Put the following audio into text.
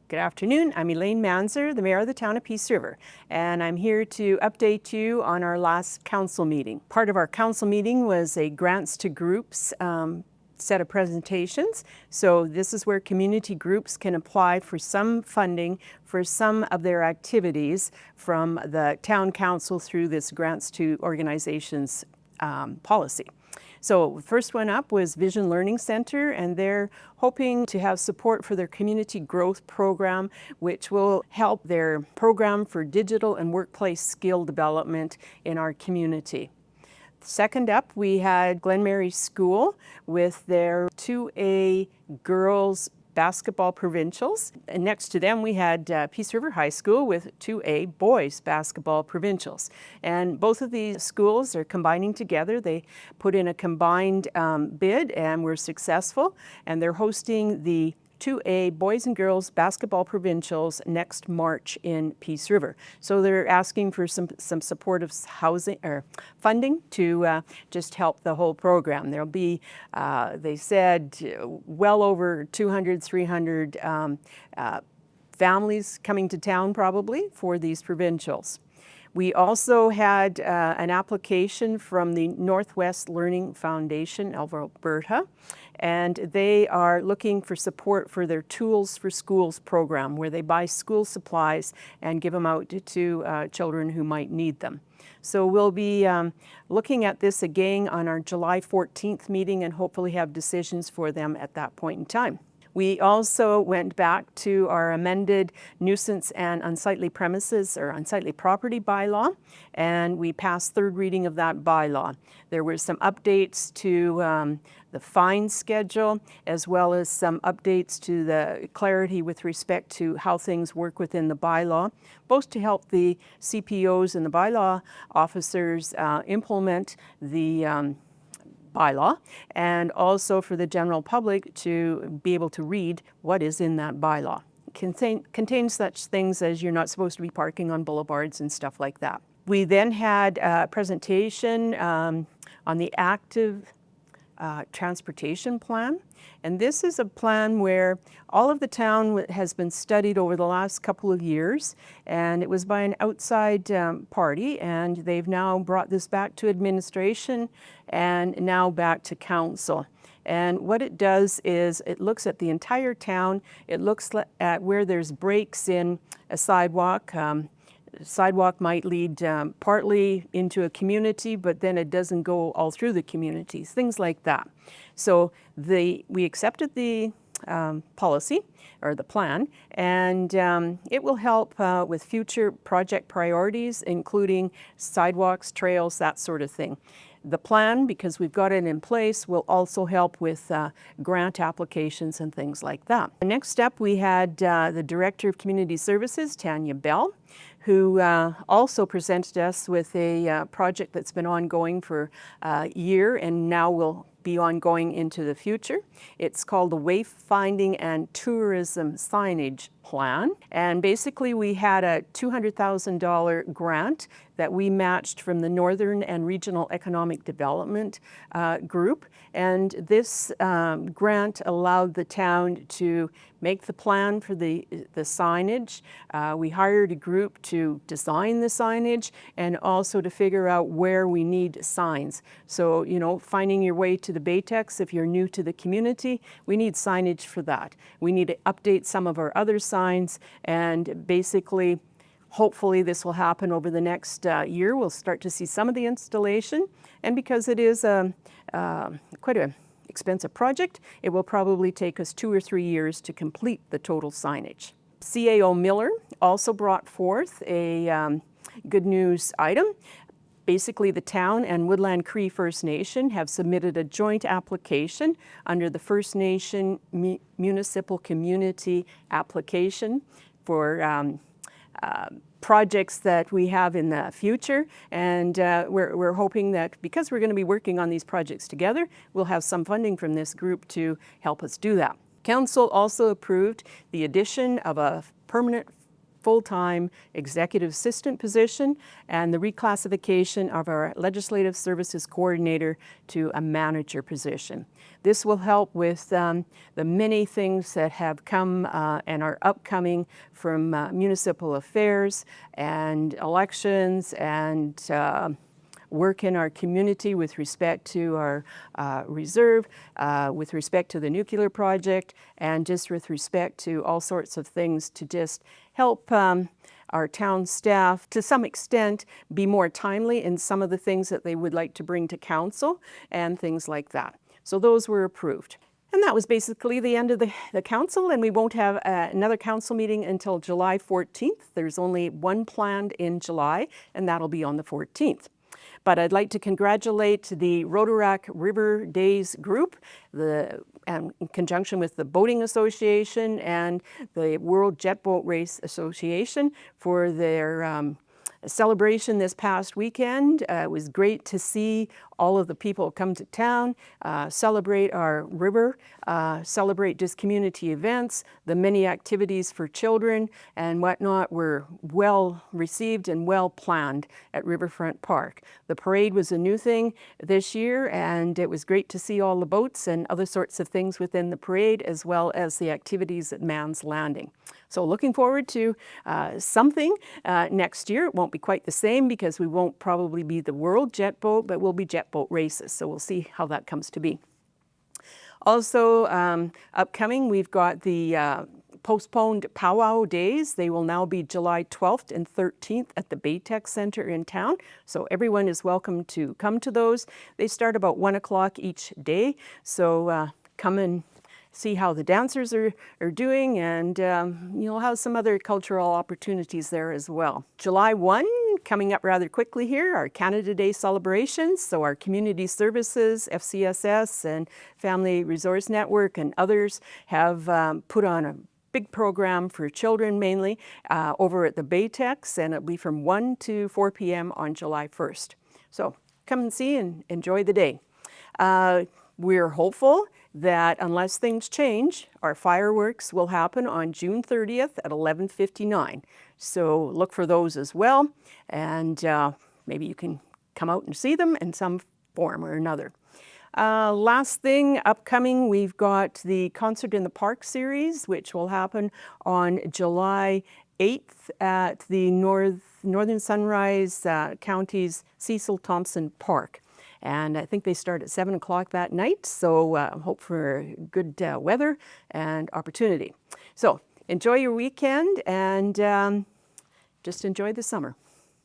Good afternoon. I'm Elaine Manzer, the Mayor of the Town of Peace River, and I'm here to update you on our last council meeting. Part of our council meeting was a grants to groups set of presentations. So this is where community groups can apply for some funding for some of their activities from the town council through this grants to organizations policy. So first one up was Vision Learning Center, and they're hoping to have support for their community growth program, which will help their program for digital and workplace skill development in our community. Second up, we had Glen Mary School with their 2A girls basketball provincials. And next to them, we had Peace River High School with 2A boys basketball provincials. And both of these schools are combining together. They put in a combined bid and were successful. And they're hosting the 2A boys and girls basketball provincials next March in Peace River. So they're asking for some supportive housing or funding to just help the whole program. There'll be, they said, well over 200, 300 families coming to town probably for these provincials. We also had an application from the Northwest Learning Foundation of Alberta, and they are looking for support for their Tools for Schools program, where they buy school supplies and give them out to children who might need them. So we'll be looking at this again on our July 14th meeting and hopefully have decisions for them at that point in time. We also went back to our amended nuisance and unsightly premises or unsightly property bylaw, and we passed third reading of that bylaw. There were some updates to the fine schedule, as well as some updates to the clarity with respect to how things work within the bylaw, both to help the CPOs and the bylaw officers implement the bylaw, and also for the general public to be able to read what is in that bylaw. It contains such things as you're not supposed to be parking on boulevards and stuff like that. We then had a presentation on the active transportation plan, and this is a plan where all of the town has been studied over the last couple of years, and it was by an outside party, and they've now brought this back to administration and now back to council. And what it does is it looks at the entire town. It looks at where there's breaks in a sidewalk. Sidewalk might lead partly into a community, but then it doesn't go all through the communities, things like that. So we accepted the policy or the plan, and it will help with future project priorities, including sidewalks, trails, that sort of thing. The plan, because we've got it in place, will also help with grant applications and things like that. Next up, we had the Director of Community Services, Tanya Bell, who also presented us with a project that's been ongoing for a year and now will be ongoing into the future. It's called the Wayfinding and Tourism Signage Plan. And basically we had a $200,000 grant that we matched from the Northern and Regional Economic Development Group. And this grant allowed the town to make the plan for the signage. We hired a group to design the signage and also to figure out where we need signs. So, you know, finding your way to the Baytex, if you're new to the community, we need signage for that. We need to update some of our other signs, and basically, hopefully this will happen over the next year. We'll start to see some of the installation, and because it is quite an expensive project, it will probably take us 2 or 3 years to complete the total signage. CAO Miller also brought forth a good news item. Basically, the town and Woodland Cree First Nation have submitted a joint application under the First Nation Municipal Community Application for projects that we have in the future, and we're hoping that because we're going to be working on these projects together, we'll have some funding from this group to help us do that. Council also approved the addition of a permanent full-time executive assistant position and the reclassification of our legislative services coordinator to a manager position. This will help with the many things that have come and are upcoming from municipal affairs and elections and work in our community with respect to our reserve, with respect to the nuclear project, and just with respect to all sorts of things to just help our town staff, to some extent, be more timely in some of the things that they would like to bring to council and things like that. So those were approved. And that was basically the end of the council, and we won't have another council meeting until July 14th. There's only one planned in July, and that'll be on the 14th. But I'd like to congratulate the Rotaract River Days group, in conjunction with the Boating Association and the World Jet Boat Race Association for their celebration this past weekend. It was great to see all of the people come to town, celebrate our river, celebrate just community events. The many activities for children and whatnot were well received and well planned at Riverfront Park. The parade was a new thing this year, and it was great to see all the boats and other sorts of things within the parade, as well as the activities at Man's Landing. So looking forward to something next year. It won't be quite the same because we won't probably be the World Jet Boat, but we'll be jet boat races. So we'll see how that comes to be. Also upcoming, we've got the postponed powwow days. They will now be July 12th and 13th at the Baytech Center in town. So everyone is welcome to come to those. They start about 1 o'clock each day. So come and see how the dancers are doing, and you'll have some other cultural opportunities there as well. July 1, coming up rather quickly here, our Canada Day celebrations. So our community services, FCSS and Family Resource Network and others have put on a big program for children mainly over at the Baytex, and it'll be from 1 to 4 p.m. on July 1st. So come and see and enjoy the day. We're hopeful that unless things change, our fireworks will happen on June 30th at 11:59. So look for those as well, and maybe you can come out and see them in some form or another. Last thing upcoming, we've got the Concert in the Park series, which will happen on July 8th at the Northern Sunrise County's Cecil Thompson Park. And I think they start at 7 o'clock that night, so hope for good weather and opportunity. So enjoy your weekend and just enjoy the summer.